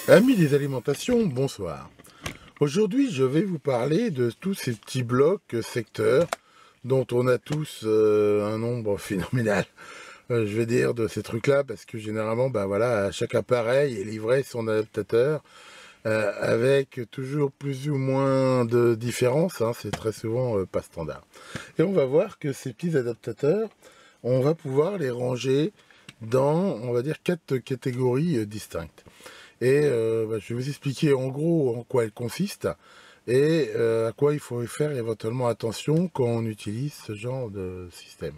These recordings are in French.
Amis des alimentations, bonsoir. Aujourd'hui, je vais vous parler de tous ces petits blocs secteurs dont on a tous un nombre phénoménal, je vais dire, de ces trucs-là, parce que généralement, voilà, chaque appareil est livré son adaptateur avec toujours plus ou moins de différence, hein, c'est très souvent pas standard. Et on va voir que ces petits adaptateurs, on va pouvoir les ranger dans, on va dire, 4 catégories distinctes. Et je vais vous expliquer en gros en quoi elle consiste et à quoi il faut faire éventuellement attention quand on utilise ce genre de système.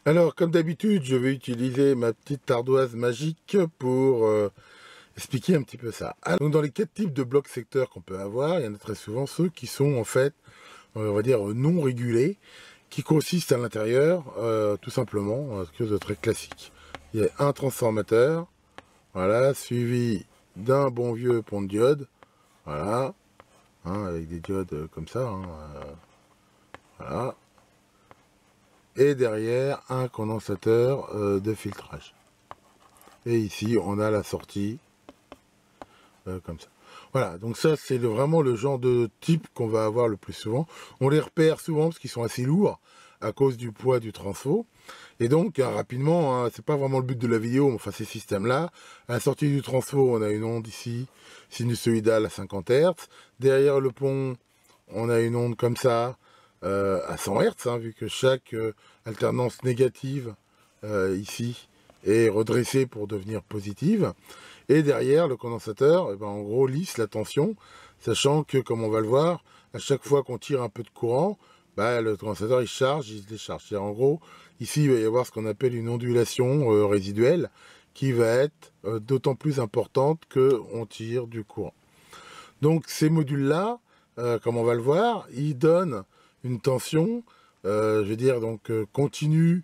Alors, comme d'habitude, je vais utiliser ma petite ardoise magique pour expliquer un petit peu ça. Alors, donc, dans les 4 types de blocs secteurs qu'on peut avoir, il y en a très souvent ceux qui sont en fait, on va dire, non régulés, qui consistent à l'intérieur, tout simplement, quelque chose de très classique. Il y a un transformateur, voilà, suivi d'un bon vieux pont de diode, voilà, hein, avec des diodes comme ça, hein, voilà, et derrière un condensateur de filtrage. Et ici on a la sortie comme ça. Voilà, donc ça c'est vraiment le genre de type qu'on va avoir le plus souvent. On les repère souvent parce qu'ils sont assez lourds à cause du poids du transfo. Et donc, rapidement, hein, c'est pas vraiment le but de la vidéo, mais enfin ces systèmes-là, à la sortie du transfo, on a une onde ici, sinusoïdale à 50 Hz. Derrière le pont, on a une onde comme ça, à 100 Hz, hein, vu que chaque alternance négative, ici, est redressée pour devenir positive. Et derrière, le condensateur, en gros, lisse la tension, sachant que, comme on va le voir, à chaque fois qu'on tire un peu de courant, le condensateur il charge, il se décharge. En gros, ici il va y avoir ce qu'on appelle une ondulation résiduelle qui va être d'autant plus importante qu'on tire du courant. Donc ces modules-là, comme on va le voir, ils donnent une tension, je veux dire, donc continue,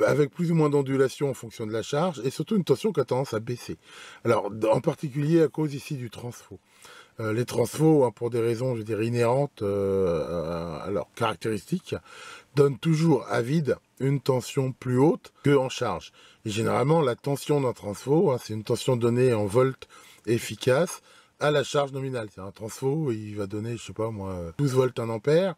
avec plus ou moins d'ondulation en fonction de la charge, et surtout une tension qui a tendance à baisser. Alors, en particulier à cause ici du transfo. Les transfos, hein, pour des raisons, je veux dire, inhérentes à leurs caractéristiques, donnent toujours à vide une tension plus haute qu'en charge. Et généralement, la tension d'un transfo, hein, c'est une tension donnée en volts efficace à la charge nominale. C'est un transfo, il va donner, je sais pas moi, 12 volts 1 ampère.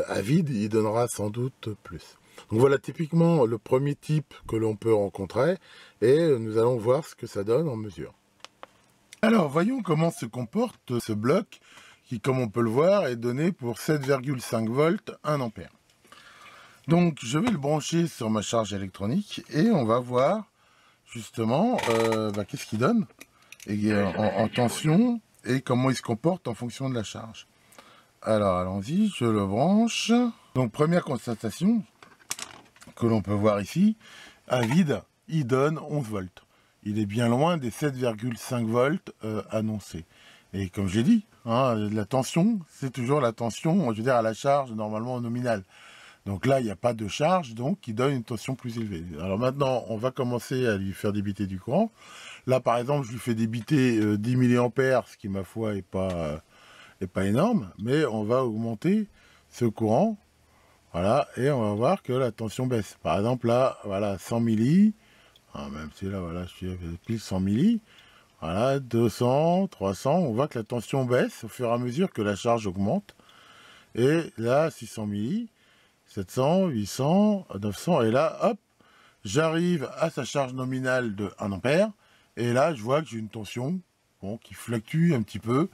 À vide, il donnera sans doute plus. Donc voilà typiquement le premier type que l'on peut rencontrer, et nous allons voir ce que ça donne en mesure. Alors, voyons comment se comporte ce bloc qui, comme on peut le voir, est donné pour 7,5 volts 1 ampère. Donc, je vais le brancher sur ma charge électronique et on va voir justement qu'est-ce qu'il donne et, en tension et comment il se comporte en fonction de la charge. Alors, allons-y, je le branche. Donc, première constatation que l'on peut voir ici, à vide, il donne 11 volts. Il est bien loin des 7,5 volts annoncés. Et comme j'ai dit, hein, la tension, c'est toujours la tension, je veux dire, à la charge normalement nominale. Donc là, il n'y a pas de charge, donc il donne une tension plus élevée. Alors maintenant, on va commencer à lui faire débiter du courant. Là, par exemple, je lui fais débiter 10 mA, ce qui, ma foi, est pas énorme, mais on va augmenter ce courant, voilà, et on va voir que la tension baisse. Par exemple, là, voilà, 100 milli, hein, même si là, voilà, je suis pile 100 milli, voilà, 200, 300, on voit que la tension baisse au fur et à mesure que la charge augmente. Et là, 600 milli, 700, 800, 900, et là, hop, j'arrive à sa charge nominale de 1 ampère, et là, je vois que j'ai une tension qui fluctue un petit peu,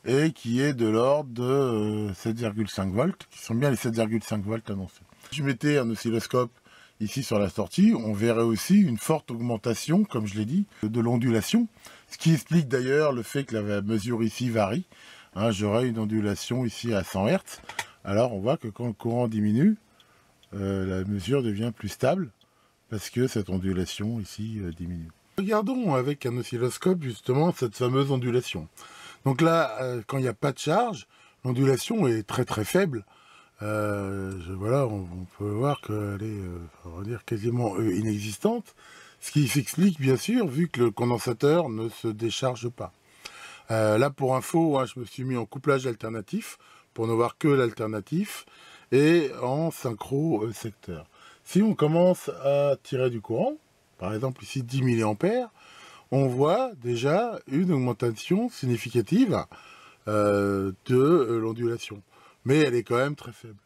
et qui est de l'ordre de 7,5 volts, qui sont bien les 7,5 volts annoncés. Si je mettais un oscilloscope ici sur la sortie, on verrait aussi une forte augmentation, comme je l'ai dit, de l'ondulation, ce qui explique d'ailleurs le fait que la mesure ici varie. Hein, j'aurai une ondulation ici à 100 Hz, alors on voit que quand le courant diminue, la mesure devient plus stable, parce que cette ondulation ici diminue. Regardons avec un oscilloscope justement cette fameuse ondulation. Donc là, quand il n'y a pas de charge, l'ondulation est très très faible. Voilà, on peut voir qu'elle est, on va dire, quasiment inexistante. Ce qui s'explique bien sûr, vu que le condensateur ne se décharge pas. Là, pour info, hein, je me suis mis en couplage alternatif, pour ne voir que l'alternatif, et en synchro secteur. Si on commence à tirer du courant, par exemple ici 10 mA, on voit déjà une augmentation significative de l'ondulation. Mais elle est quand même très faible.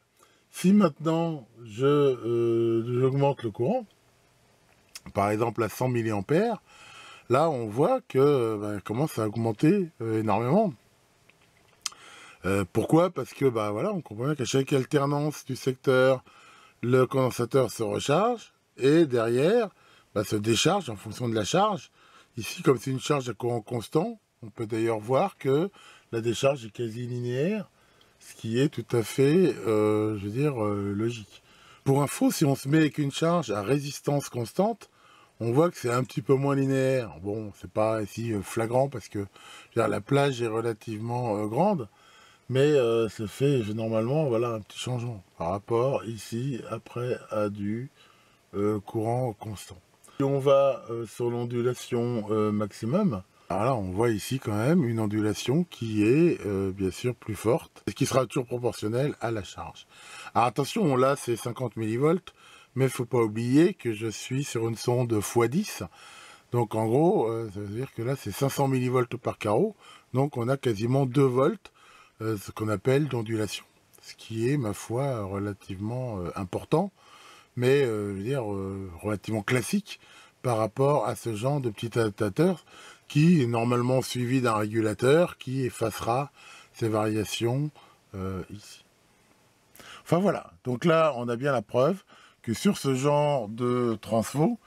Si maintenant j'augmente le courant, par exemple à 100 mA, là on voit que commence à augmenter énormément. Pourquoi? Parce que voilà, on comprend bien qu'à chaque alternance du secteur, le condensateur se recharge et derrière se décharge en fonction de la charge. Ici, comme c'est une charge à courant constant, on peut d'ailleurs voir que la décharge est quasi linéaire, ce qui est tout à fait, logique. Pour info, si on se met avec une charge à résistance constante, on voit que c'est un petit peu moins linéaire. Bon, c'est pas ici flagrant parce que la plage est relativement grande, mais ça fait normalement voilà, un petit changement par rapport ici après à du courant constant. Si on va sur l'ondulation maximum, alors là on voit ici quand même une ondulation qui est bien sûr plus forte, et qui sera toujours proportionnelle à la charge. Alors attention, là c'est 50 millivolts, mais il ne faut pas oublier que je suis sur une sonde x10, donc en gros ça veut dire que là c'est 500 millivolts par carreau, donc on a quasiment 2 volts, ce qu'on appelle d'ondulation, ce qui est ma foi relativement important, mais relativement classique par rapport à ce genre de petit adaptateur qui est normalement suivi d'un régulateur qui effacera ces variations ici. Enfin voilà, donc là on a bien la preuve que sur ce genre de transfo,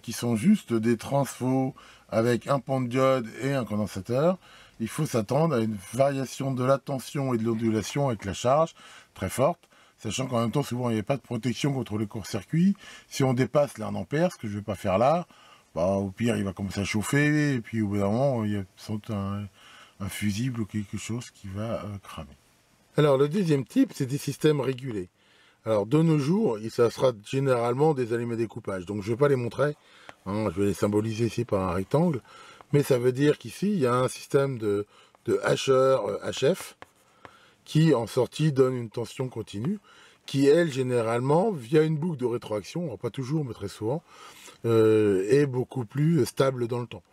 qui sont juste des transfos avec un pont de diode et un condensateur, il faut s'attendre à une variation de la tension et de l'ondulation avec la charge très forte, sachant qu'en même temps, souvent, il n'y a pas de protection contre les court-circuits. Si on dépasse les 1 ampère, ce que je ne vais pas faire là, au pire, il va commencer à chauffer, et puis au bout d'un moment, il y a sans doute un fusible ou quelque chose qui va cramer. Alors, le deuxième type, c'est des systèmes régulés. Alors, de nos jours, ça sera généralement des allumés à découpage. Donc, je ne vais pas les montrer. Je vais les symboliser ici par un rectangle. Mais ça veut dire qu'ici, il y a un système de hacheur HF qui, en sortie, donne une tension continue, qui, elle, généralement, via une boucle de rétroaction, pas toujours, mais très souvent, est beaucoup plus stable dans le temps.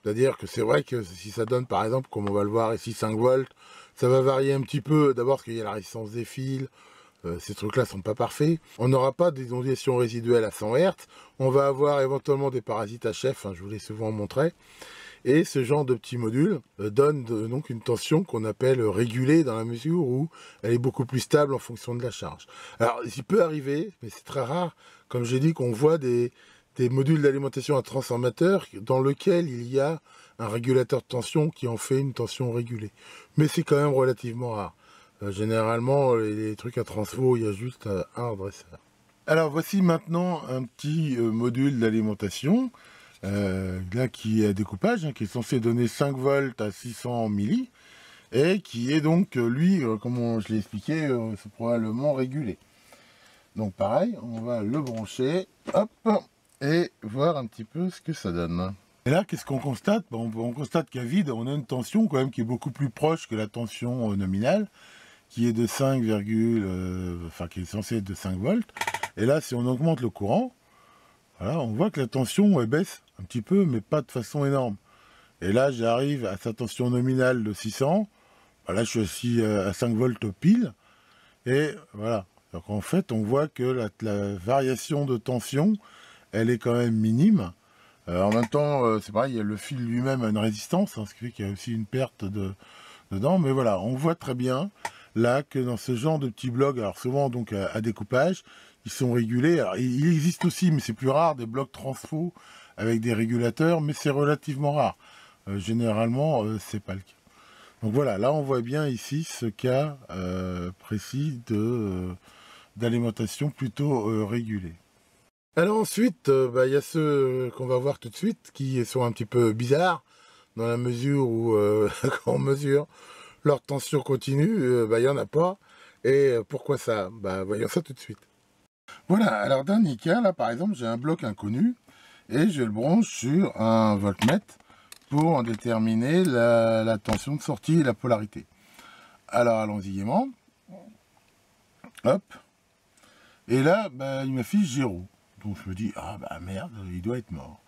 C'est-à-dire que c'est vrai que si ça donne, par exemple, comme on va le voir ici, 5 volts, ça va varier un petit peu, d'abord parce qu'il y a la résistance des fils, ces trucs-là sont pas parfaits. On n'aura pas des ondulations résiduelles à 100 Hz, on va avoir éventuellement des parasites HF, je vous l'ai souvent montré, et ce genre de petits modules donne donc une tension qu'on appelle régulée dans la mesure où elle est beaucoup plus stable en fonction de la charge. Alors, il peut arriver, mais c'est très rare, comme j'ai dit, qu'on voit des modules d'alimentation à transformateur dans lequel il y a un régulateur de tension qui en fait une tension régulée. Mais c'est quand même relativement rare. Généralement, les trucs à transfo, il y a juste un redresseur. Alors, voici maintenant un petit module d'alimentation. Là qui est à découpage, qui est censé donner 5 volts à 600 milli, et qui est donc, lui, comme je l'ai expliqué, c'est probablement régulé. Donc pareil, on va le brancher, hop, et voir un petit peu ce que ça donne. Et là, qu'est-ce qu'on constate? On constate qu'à vide, on a une tension quand même qui est beaucoup plus proche que la tension nominale, qui est de 5, qui est censée être de 5 volts. Et là, si on augmente le courant, voilà, on voit que la tension elle baisse un petit peu, mais pas de façon énorme. Et là, j'arrive à sa tension nominale de 600. Voilà, je suis aussi à 5 volts pile. Et voilà. Donc en fait, on voit que la variation de tension, elle est quand même minime. En même temps, c'est pareil, le fil lui-même a une résistance, ce qui fait qu'il y a aussi une perte dedans. Mais voilà, on voit très bien là que dans ce genre de petits blocs, alors souvent donc à découpage, ils sont régulés. Alors, il existe aussi, mais c'est plus rare, des blocs transfo avec des régulateurs, mais c'est relativement rare. Généralement, c'est pas le cas. Donc voilà, là on voit bien ici ce cas précis d'alimentation plutôt régulée. Alors ensuite, il y a ceux qu'on va voir tout de suite qui sont un petit peu bizarres, dans la mesure où quand on mesure leur tension continue, il n'y en a pas. Et pourquoi ça? Voyons ça tout de suite. Voilà, alors dernier cas, là par exemple, j'ai un bloc inconnu et je le branche sur un voltmètre pour en déterminer la tension de sortie et la polarité. Alors allons-y gaiement. Hop. Et là, il m'affiche 0. Donc je me dis, ah merde, il doit être mort.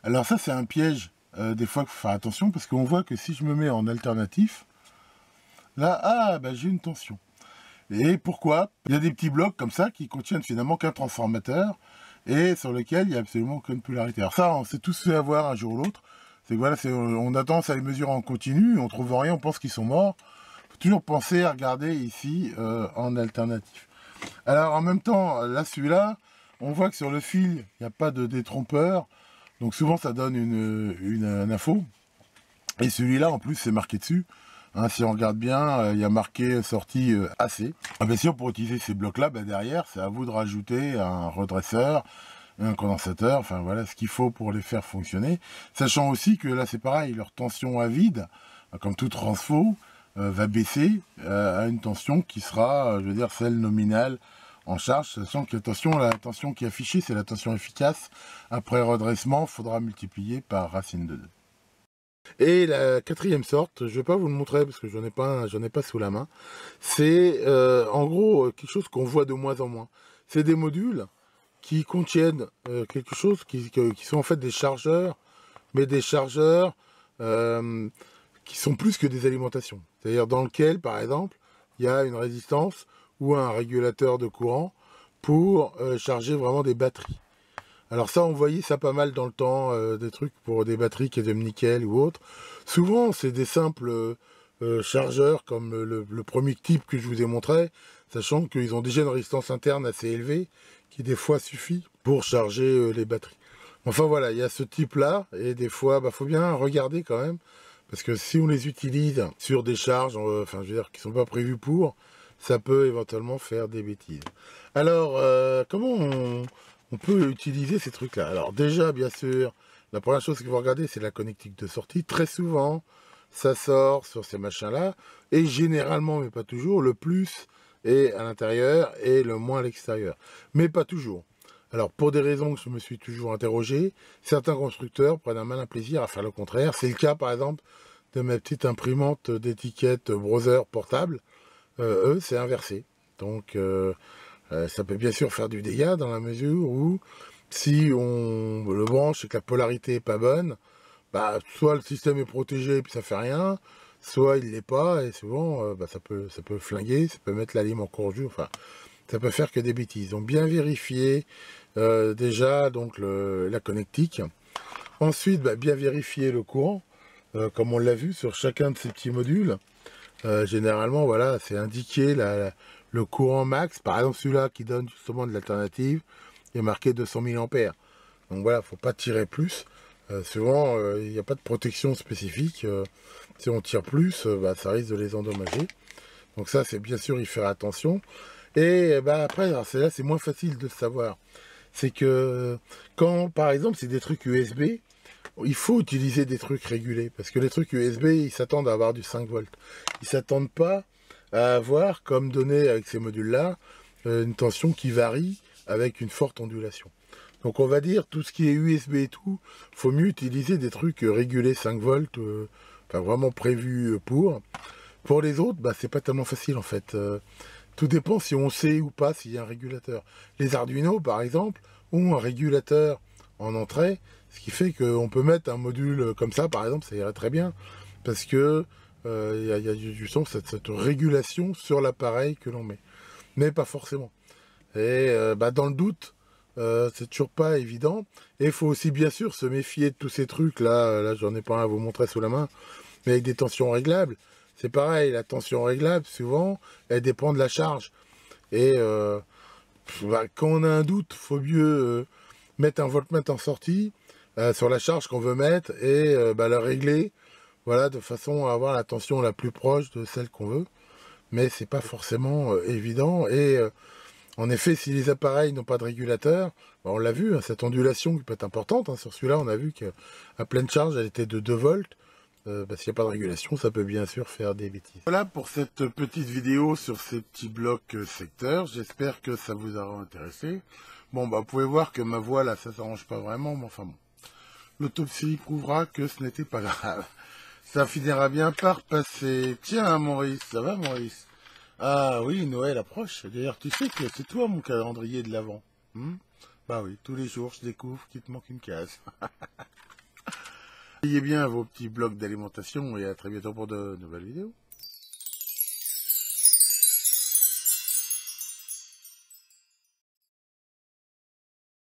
Alors ça c'est un piège des fois il faut faire attention parce qu'on voit que si je me mets en alternatif, là, j'ai une tension. Et pourquoi? Il y a des petits blocs comme ça qui contiennent finalement qu'un transformateur et sur lequel il n'y a absolument aucune polarité. Alors ça, on s'est tous fait avoir un jour ou l'autre. C'est que voilà, on a tendance à les mesurer en continu, on trouve rien, on pense qu'ils sont morts. Il faut toujours penser à regarder ici en alternatif. Alors en même temps, là celui-là, on voit que sur le fil, il n'y a pas de détrompeur. Donc souvent ça donne une info. Et celui-là en plus c'est marqué dessus. Hein, si on regarde bien, il y a marqué sortie AC. Bien sûr, pour utiliser ces blocs-là, derrière, c'est à vous de rajouter un redresseur, un condensateur, enfin voilà ce qu'il faut pour les faire fonctionner. Sachant aussi que là c'est pareil, leur tension à vide, comme tout transfo, va baisser à une tension qui sera, je veux dire, celle nominale en charge, sachant que la tension qui est affichée, c'est la tension efficace. Après redressement, il faudra multiplier par racine de 2. Et la quatrième sorte, je ne vais pas vous le montrer parce que j'en ai pas sous la main, c'est en gros quelque chose qu'on voit de moins en moins. C'est des modules qui contiennent quelque chose qui sont en fait des chargeurs, mais des chargeurs qui sont plus que des alimentations. C'est-à-dire dans lequel, par exemple, il y a une résistance ou un régulateur de courant pour charger vraiment des batteries. Alors ça, on voyait ça pas mal dans le temps, des trucs pour des batteries qui étaient de nickel ou autre. Souvent, c'est des simples chargeurs comme le premier type que je vous ai montré, sachant qu'ils ont déjà une résistance interne assez élevée, qui des fois suffit pour charger les batteries. Enfin voilà, il y a ce type-là, et des fois, faut bien regarder quand même, parce que si on les utilise sur des charges, enfin je veux dire, qui sont pas prévues pour, ça peut éventuellement faire des bêtises. Alors, comment on peut utiliser ces trucs-là? Alors déjà, bien sûr, la première chose qu'il faut regarder, c'est la connectique de sortie. Très souvent, ça sort sur ces machins-là, et généralement, mais pas toujours, le plus est à l'intérieur et le moins à l'extérieur. Mais pas toujours. Alors, pour des raisons que je me suis toujours interrogé, certains constructeurs prennent un malin plaisir à faire le contraire. C'est le cas, par exemple, de ma petite imprimante d'étiquette browser portable. Eux, c'est inversé. Donc, ça peut bien sûr faire du dégât dans la mesure où, si on le branche et que la polarité est pas bonne, soit le système est protégé et puis ça fait rien, soit il l'est pas, et souvent, ça peut flinguer, ça peut mettre la lime en courge, enfin, ça peut faire que des bêtises. Donc, bien vérifier déjà donc la connectique. Ensuite, bien vérifier le courant, comme on l'a vu sur chacun de ces petits modules. Généralement, voilà, c'est indiqué le courant max. Par exemple, celui-là qui donne justement de l'alternative, il est marqué 200 000 ampères. Donc voilà, faut pas tirer plus. Souvent, il n'y a pas de protection spécifique. Si on tire plus, ça risque de les endommager. Donc ça, c'est bien sûr y faire attention. Et après, alors là, c'est moins facile de le savoir. C'est que quand, par exemple, c'est des trucs USB, il faut utiliser des trucs régulés, parce que les trucs USB, ils s'attendent à avoir du 5 volts. Ils s'attendent pas à avoir, comme donné avec ces modules-là, une tension qui varie avec une forte ondulation. Donc on va dire, tout ce qui est USB et tout, faut mieux utiliser des trucs régulés 5 volts, enfin vraiment prévus pour. Pour les autres, c'est pas tellement facile en fait. Tout dépend si on sait ou pas s'il y a un régulateur. Les Arduino, par exemple, ont un régulateur en entrée, ce qui fait qu'on peut mettre un module comme ça, par exemple, ça irait très bien, parce que il y a du sens cette régulation sur l'appareil que l'on met. Mais pas forcément. Et dans le doute, c'est toujours pas évident. Et il faut aussi bien sûr se méfier de tous ces trucs là j'en ai pas un à vous montrer sous la main, mais avec des tensions réglables. C'est pareil, la tension réglable, souvent, elle dépend de la charge. Et quand on a un doute, il faut mieux mettre un voltmètre en sortie sur la charge qu'on veut mettre et la régler, voilà, de façon à avoir la tension la plus proche de celle qu'on veut. Mais c'est pas forcément évident. Et en effet, si les appareils n'ont pas de régulateur, on l'a vu, cette ondulation qui peut être importante. Sur celui-là, on a vu qu'à pleine charge, elle était de 2 volts. S'il n'y a pas de régulation, ça peut bien sûr faire des bêtises. Voilà pour cette petite vidéo sur ces petits blocs secteurs. J'espère que ça vous aura intéressé. Bon, vous pouvez voir que ma voix, là, ça s'arrange pas vraiment, mais enfin bon. L'autopsie prouvera que ce n'était pas grave. Ça finira bien par passer. Tiens, Maurice, ça va, Maurice? Ah oui, Noël approche. D'ailleurs, tu sais que c'est toi mon calendrier de l'Avent. Bah oui, tous les jours, je découvre qu'il te manque une case. Ayez bien vos petits blocs d'alimentation et à très bientôt pour de nouvelles vidéos.